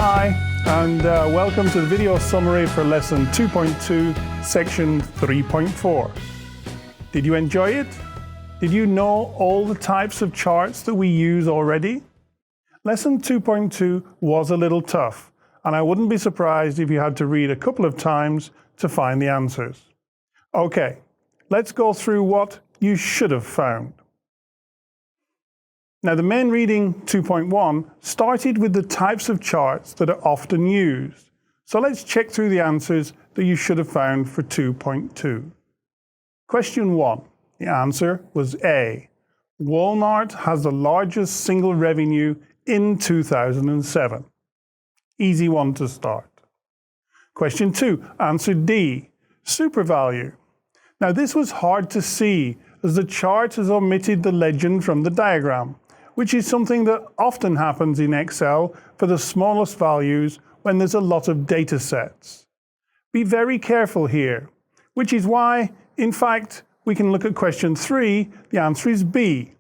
Hi, and welcome to the video summary for Lesson 2.2, Section 3.4. Did you enjoy it? Did you know all the types of charts that we use already? Lesson 2.2 was a little tough, and I wouldn't be surprised if you had to read a couple of times to find the answers. Okay, let's go through what you should have found. Now, the main reading 2.1 started with the types of charts that are often used. So let's check through the answers that you should have found for 2.2. Question 1. The answer was A. Walmart has the largest single revenue in 2007. Easy one to start. Question 2. Answer D. SuperValue. Now, this was hard to see as the chart has omitted the legend from the diagram, which is something that often happens in Excel for the smallest values when there's a lot of data sets. Be very careful here, which is why, in fact, we can look at question 3. The answer is B.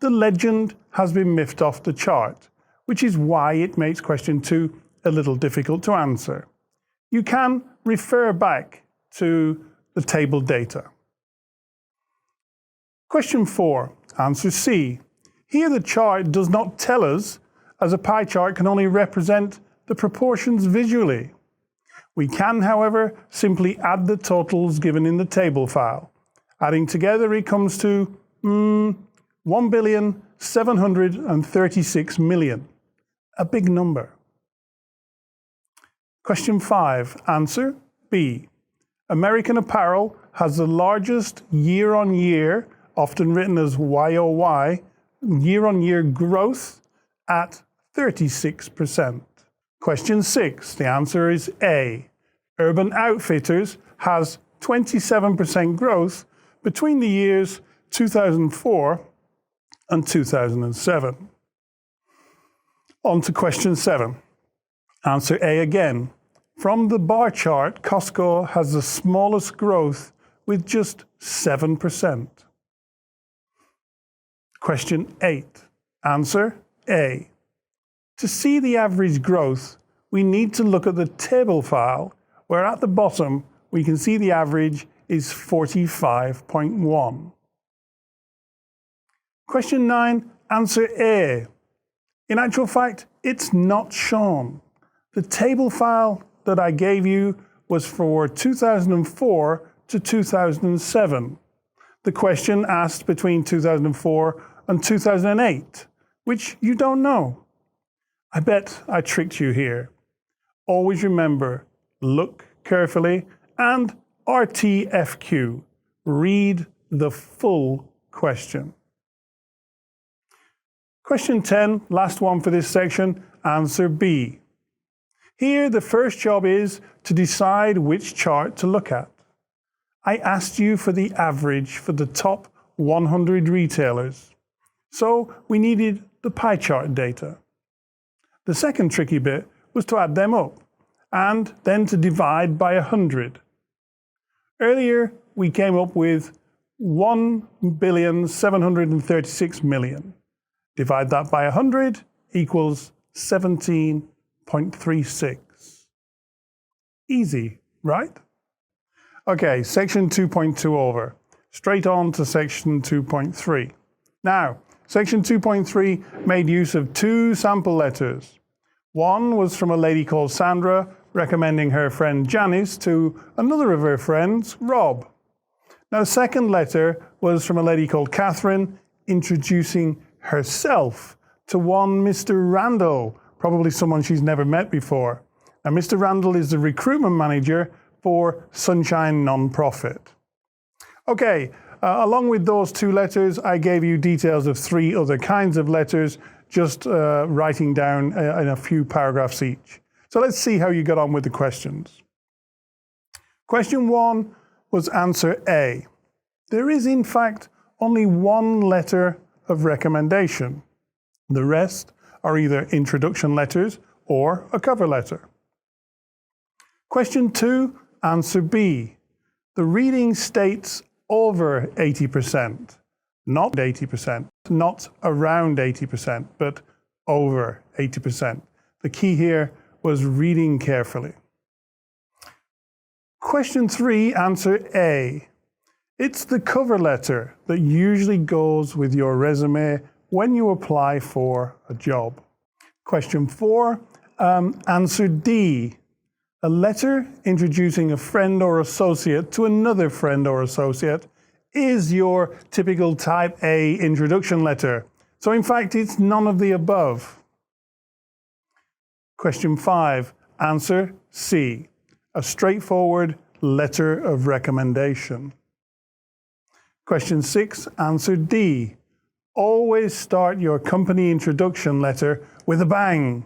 The legend has been miffed off the chart, which is why it makes question 2 a little difficult to answer. You can refer back to the table data. Question 4, answer C. Here the chart does not tell us, as a pie chart can only represent the proportions visually. We can, however, simply add the totals given in the table file. Adding together, it comes to 1,736,000,000. A big number. Question 5, answer B. American Apparel has the largest year-on-year, often written as YOY, year-on-year growth at 36%. Question 6, the answer is A. Urban Outfitters has 27% growth between the years 2004 and 2007. On to question 7. Answer A again. From the bar chart, Costco has the smallest growth with just 7%. Question 8. Answer A. To see the average growth, we need to look at the table file, where at the bottom we can see the average is 45.1. Question 9. Answer A. In actual fact, it's not shown. The table file that I gave you was for 2004 to 2007. The question asked between 2004 and 2008, which you don't know. I bet I tricked you here. Always remember, look carefully and RTFQ, read the full question. Question 10, last one for this section, answer B. Here, the first job is to decide which chart to look at. I asked you for the average for the top 100 retailers. So we needed the pie chart data. The second tricky bit was to add them up and then to divide by 100. Earlier, we came up with 1,736,000,000. Divide that by 100 equals 17.36. Easy, right? Okay, section 2.2 over. Straight on to section 2.3. Now, section 2.3 made use of 2 sample letters. One was from a lady called Sandra recommending her friend Janice to another of her friends, Rob. Now, the second letter was from a lady called Catherine introducing herself to one Mr. Randall, probably someone she's never met before. Now, Mr. Randall is the recruitment manager for Sunshine Nonprofit. Okay, along with those 2 letters, I gave you details of 3 other kinds of letters, just writing down in a few paragraphs each. So let's see how you got on with the questions. Question 1 was answer A. There is, in fact, only 1 letter of recommendation. The rest are either introduction letters or a cover letter. Question 2, answer B. The reading states over 80%, not 80%, not around 80%, but over 80%. The key here was reading carefully. Question 3, answer A. It's the cover letter that usually goes with your resume when you apply for a job. Question 4, answer D. A letter introducing a friend or associate to another friend or associate is your typical type A introduction letter. So in fact, it's none of the above. Question 5, answer C. A straightforward letter of recommendation. Question 6, answer D. Always start your company introduction letter with a bang.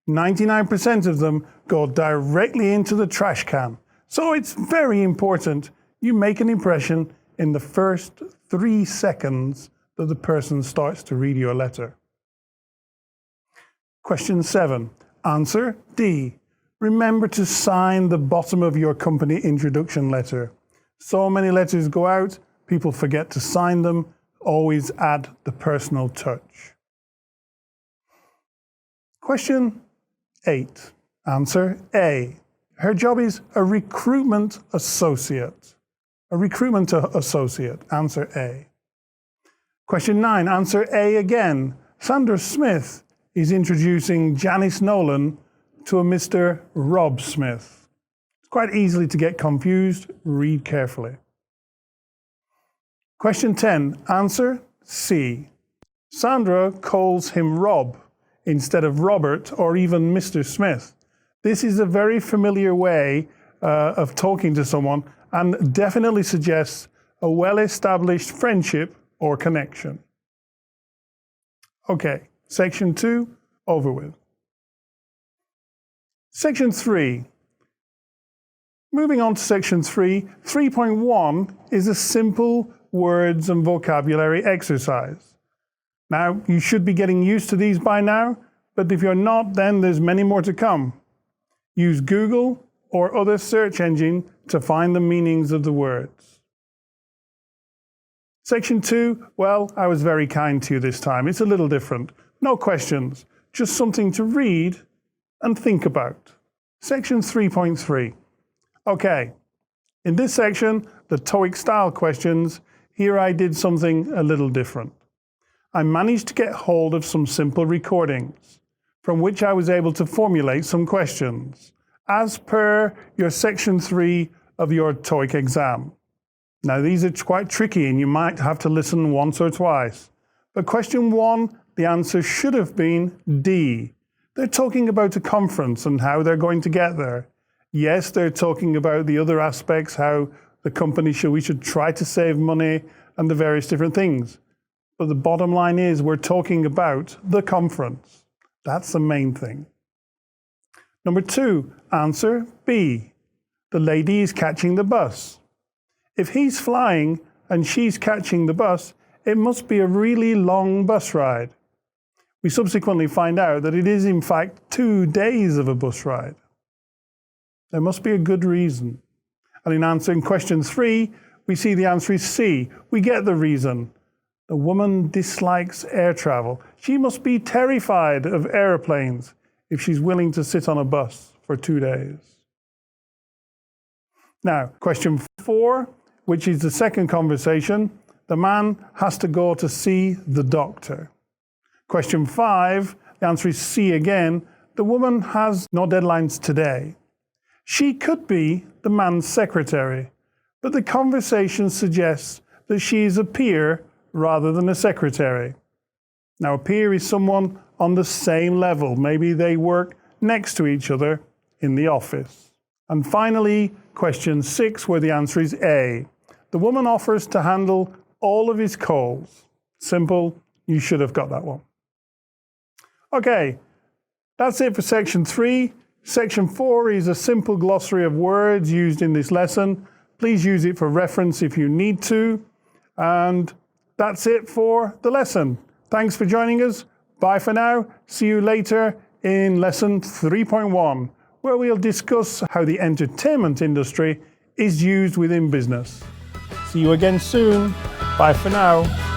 99% of them go directly into the trash can. So it's very important you make an impression in the first 3 seconds that the person starts to read your letter. Question 7, answer D. Remember to sign the bottom of your company introduction letter. So many letters go out, people forget to sign them. Always add the personal touch. Question 8, answer A. Her job is a recruitment associate. A recruitment associate, answer A. Question 9, answer A again. Sandra Smith is introducing Janice Nolan to a Mr. Rob Smith. It's quite easily to get confused. Read carefully. Question 10, answer C. Sandra calls him Rob instead of Robert or even Mr. Smith. This is a very familiar way of talking to someone and definitely suggests a well-established friendship or connection. Okay, section 2, over with. Section 3. Moving on to section 3, 3.1 is a simple words and vocabulary exercise. Now, you should be getting used to these by now, but if you're not, then there's many more to come. Use Google or other search engine to find the meanings of the words. Section 2, well, I was very kind to you this time. It's a little different. No questions, just something to read and think about. Section 3.3. Okay, in this section, the TOEIC style questions, here I did something a little different. I managed to get hold of some simple recordings from which I was able to formulate some questions as per your section 3 of your TOEIC exam. Now these are quite tricky and you might have to listen once or twice. But question 1, the answer should have been D. They're talking about a conference and how they're going to get there. Yes, they're talking about the other aspects, how the company we should try to save money and the various different things. But the bottom line is we're talking about the conference. That's the main thing. Number 2, answer B. The lady is catching the bus. If he's flying and she's catching the bus, it must be a really long bus ride. We subsequently find out that it is in fact 2 days of a bus ride. There must be a good reason. And in answering question 3, we see the answer is C. We get the reason. The woman dislikes air travel. She must be terrified of airplanes if she's willing to sit on a bus for 2 days. Now, question 4, which is the second conversation, the man has to go to see the doctor. Question 5, the answer is C again. The woman has no deadlines today. She could be the man's secretary, but the conversation suggests that she is a peer rather than a secretary. Now, a peer is someone on the same level. Maybe they work next to each other in the office. And finally, question 6, where the answer is A. The woman offers to handle all of his calls. Simple, you should have got that one. Okay, that's it for section 3. Section 4 is a simple glossary of words used in this lesson. Please use it for reference if you need to. And that's it for the lesson. Thanks for joining us. Bye for now. See you later in lesson 3.1, where we'll discuss how the entertainment industry is used within business. See you again soon. Bye for now.